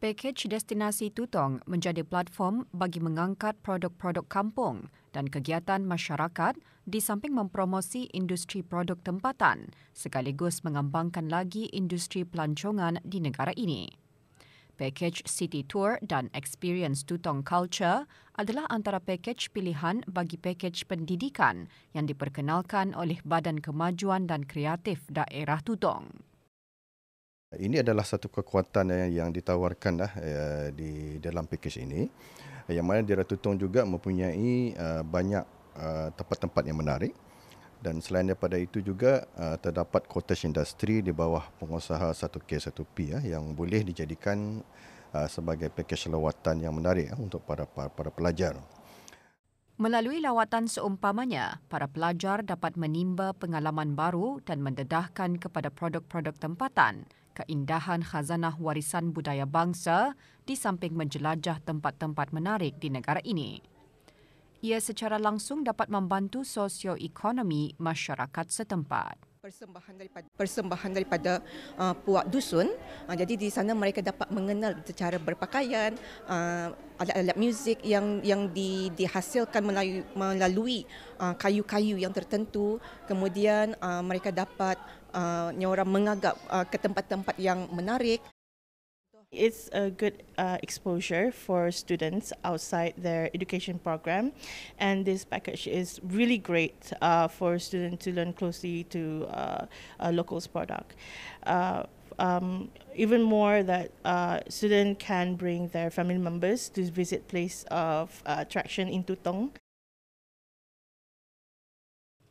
Pakej Destinasi Tutong menjadi platform bagi mengangkat produk-produk kampung dan kegiatan masyarakat di samping mempromosi industri produk tempatan sekaligus mengembangkan lagi industri pelancongan di negara ini. Pakej City Tour dan Experience Tutong Culture adalah antara pakej pilihan bagi pakej pendidikan yang diperkenalkan oleh Badan Kemajuan dan Kreatif Daerah Tutong. Ini adalah satu kekuatan yang ditawarkan di dalam pakej ini, yang mana Daerah Tutong juga mempunyai banyak tempat-tempat yang menarik, dan selain daripada itu juga terdapat cottage industri di bawah pengusaha 1K1P yang boleh dijadikan sebagai pakej lawatan yang menarik untuk para pelajar. Melalui lawatan seumpamanya, para pelajar dapat menimba pengalaman baru dan mendedahkan kepada produk-produk tempatan, keindahan khazanah warisan budaya bangsa di samping menjelajah tempat-tempat menarik di negara ini. Ia secara langsung dapat membantu sosioekonomi masyarakat setempat. Persembahan daripada puak dusun. Jadi di sana mereka dapat mengenal cara berpakaian, alat-alat muzik yang dihasilkan melalui kayu-kayu yang tertentu. Kemudian mereka dapat orang mengagap ke tempat-tempat yang menarik. It's a good exposure for students outside their education program, and this package is really great for students to learn closely to a locals product. Even more that students can bring their family members to visit place of attraction in Tutong.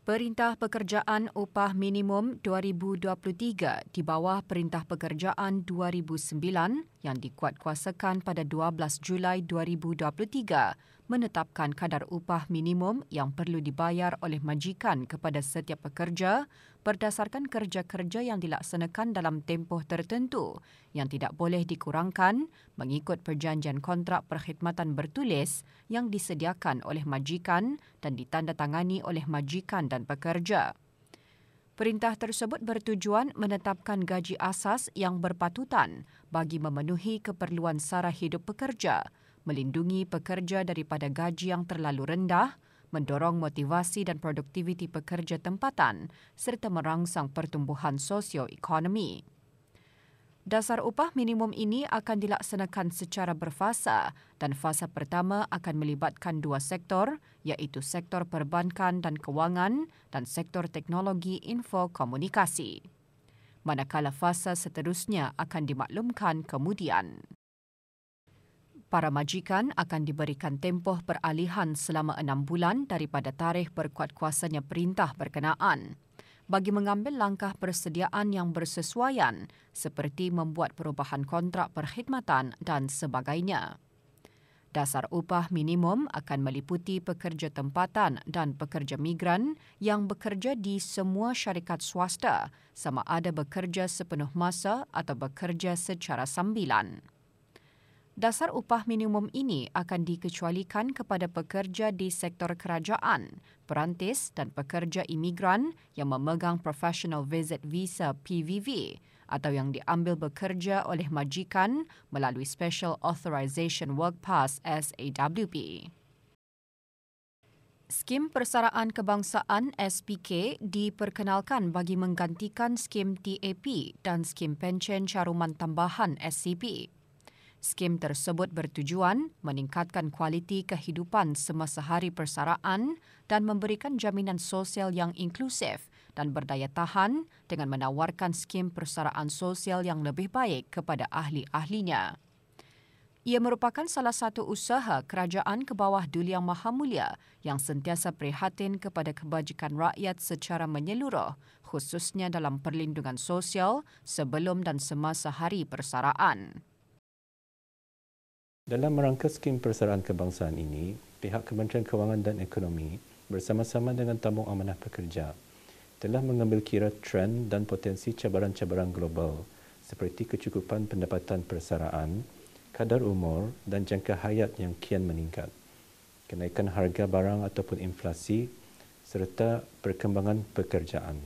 Perintah Pekerjaan Upah Minimum 2023 di bawah Perintah Pekerjaan 2009 yang dikuatkuasakan pada 12 Julai 2023 menetapkan kadar upah minimum yang perlu dibayar oleh majikan kepada setiap pekerja berdasarkan kerja-kerja yang dilaksanakan dalam tempoh tertentu yang tidak boleh dikurangkan mengikut perjanjian kontrak perkhidmatan bertulis yang disediakan oleh majikan dan ditandatangani oleh majikan dan pekerja. Perintah tersebut bertujuan menetapkan gaji asas yang berpatutan bagi memenuhi keperluan sara hidup pekerja, melindungi pekerja daripada gaji yang terlalu rendah, mendorong motivasi dan produktiviti pekerja tempatan serta merangsang pertumbuhan sosioekonomi. Dasar upah minimum ini akan dilaksanakan secara berfasa dan fasa pertama akan melibatkan dua sektor iaitu sektor perbankan dan kewangan dan sektor teknologi info komunikasi. Manakala fasa seterusnya akan dimaklumkan kemudian. Para majikan akan diberikan tempoh peralihan selama 6 bulan daripada tarikh berkuatkuasanya perintah berkenaan bagi mengambil langkah persediaan yang bersesuaian seperti membuat perubahan kontrak perkhidmatan dan sebagainya. Dasar upah minimum akan meliputi pekerja tempatan dan pekerja migran yang bekerja di semua syarikat swasta sama ada bekerja sepenuh masa atau bekerja secara sambilan. Dasar upah minimum ini akan dikecualikan kepada pekerja di sektor kerajaan, perantis dan pekerja imigran yang memegang Professional Visit Visa PVV atau yang diambil bekerja oleh majikan melalui Special Authorization Work Pass SAWP. Skim Persaraan Kebangsaan SPK diperkenalkan bagi menggantikan skim TAP dan skim pencen caruman tambahan SCP. Skim tersebut bertujuan meningkatkan kualiti kehidupan semasa hari persaraan dan memberikan jaminan sosial yang inklusif dan berdaya tahan dengan menawarkan skim persaraan sosial yang lebih baik kepada ahli-ahlinya. Ia merupakan salah satu usaha kerajaan ke bawah Duli Yang Maha Mulia yang sentiasa prihatin kepada kebajikan rakyat secara menyeluruh, khususnya dalam perlindungan sosial sebelum dan semasa hari persaraan. Dalam rangka skim persaraan kebangsaan ini, pihak Kementerian Kewangan dan Ekonomi bersama-sama dengan Tabung Amanah Pekerja telah mengambil kira trend dan potensi cabaran-cabaran global seperti kecukupan pendapatan persaraan, kadar umur dan jangka hayat yang kian meningkat, kenaikan harga barang ataupun inflasi serta perkembangan pekerjaan.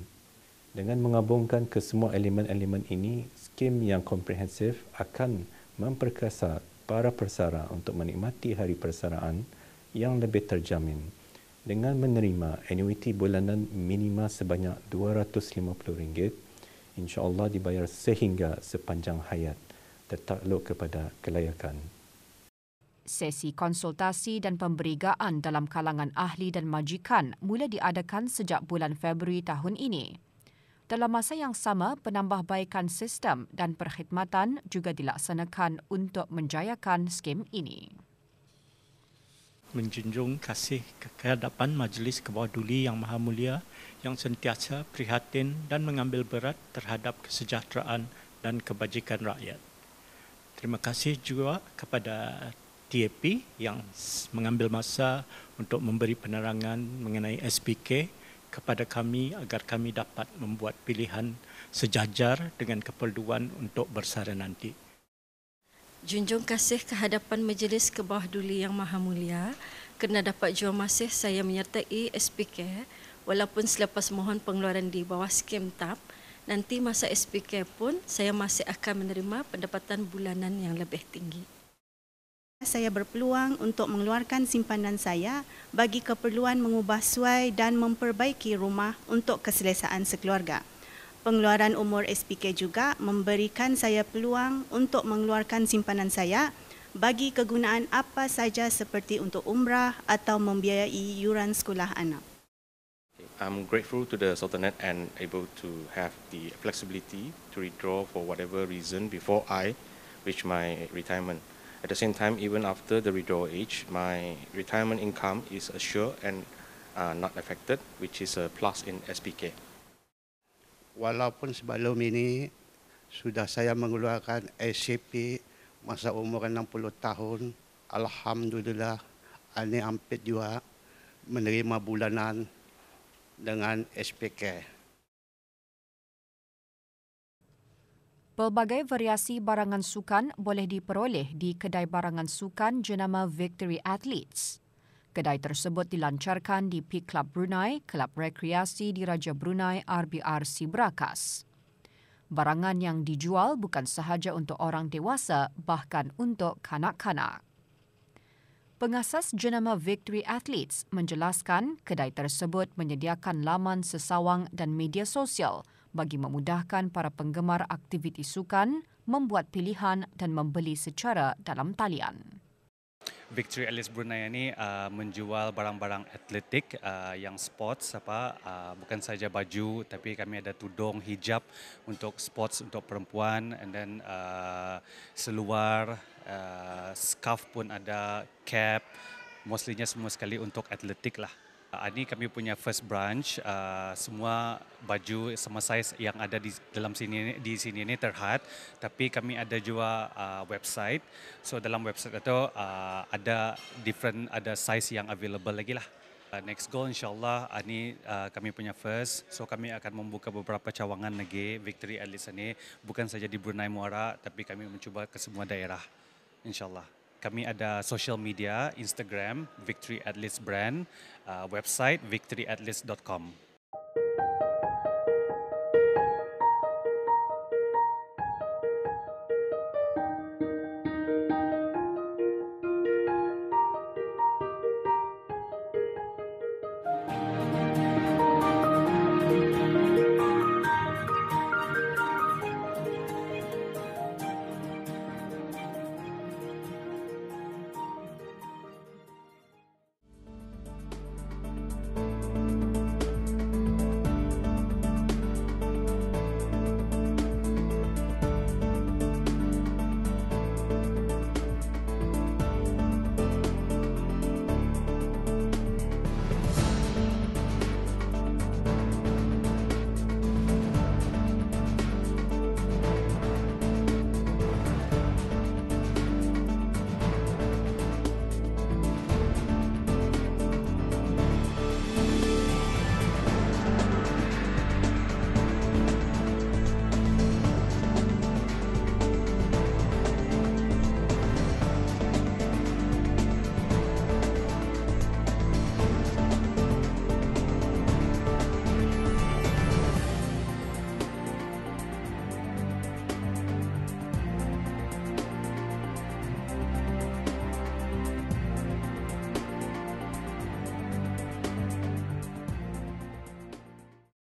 Dengan menggabungkan kesemua elemen-elemen ini, skim yang komprehensif akan memperkasa para persara untuk menikmati hari persaraan yang lebih terjamin dengan menerima annuiti bulanan minima sebanyak RM250, insya-Allah dibayar sehingga sepanjang hayat, tertakluk kepada kelayakan. Sesi konsultasi dan pemberigaan dalam kalangan ahli dan majikan mula diadakan sejak bulan Februari tahun ini. Dalam masa yang sama, penambahbaikan sistem dan perkhidmatan juga dilaksanakan untuk menjayakan skim ini. Menjunjung kasih kehadapan Majlis Kebawah Duli Yang Maha Mulia yang sentiasa prihatin dan mengambil berat terhadap kesejahteraan dan kebajikan rakyat. Terima kasih juga kepada TAP yang mengambil masa untuk memberi penerangan mengenai SPK kepada kami agar kami dapat membuat pilihan sejajar dengan keperluan untuk bersara nanti. Junjung kasih kehadapan Majlis Kebawah Duli Yang Maha Mulia, kerana dapat jua masih saya menyertai SPK walaupun selepas mohon pengeluaran di bawah skim TAP, nanti masa SPK pun saya masih akan menerima pendapatan bulanan yang lebih tinggi. Saya berpeluang untuk mengeluarkan simpanan saya bagi keperluan mengubah suai dan memperbaiki rumah untuk keselesaan sekeluarga. Pengeluaran umur SPK juga memberikan saya peluang untuk mengeluarkan simpanan saya bagi kegunaan apa saja seperti untuk umrah atau membiayai yuran sekolah anak. I'm grateful to the Sultanate and able to have the flexibility to withdraw for whatever reason before I reach my retirement. At the same time, even after the withdrawal age, my retirement income is assured and not affected, which is a plus in SPK. Walaupun sebelum ini sudah saya mengeluarkan SCP masa umur 60 tahun, alhamdulillah, ini hampir juga menerima bulanan dengan SPK. Pelbagai variasi barangan sukan boleh diperoleh di kedai barangan sukan jenama Victory Athletes. Kedai tersebut dilancarkan di Peak Club Brunei, Kelab Rekreasi di Raja Brunei RBRC Berakas. Barangan yang dijual bukan sahaja untuk orang dewasa, bahkan untuk kanak-kanak. Pengasas jenama Victory Athletes menjelaskan kedai tersebut menyediakan laman sesawang dan media sosial bagi memudahkan para penggemar aktiviti sukan membuat pilihan dan membeli secara dalam talian. Victory Athletes Brunei ini menjual barang-barang atletik yang sports, bukan saja baju, tapi kami ada tudung, hijab untuk sports untuk perempuan, and then seluar, scarf pun ada, cap, mostlynya semua sekali untuk atletik lah. Ini kami punya first branch, semua baju sama size yang ada di sini ini terhad, tapi kami ada juga website. So dalam website itu ada size yang available lagi lah. Next goal insyaAllah ini kami punya first, so kami akan membuka beberapa cawangan lagi Victory Athletes ini, bukan saja di Brunei Muara, tapi kami mencuba ke semua daerah insyaAllah. Kami ada social media, Instagram, Victory Athletes Brand, website victoryathletes.com.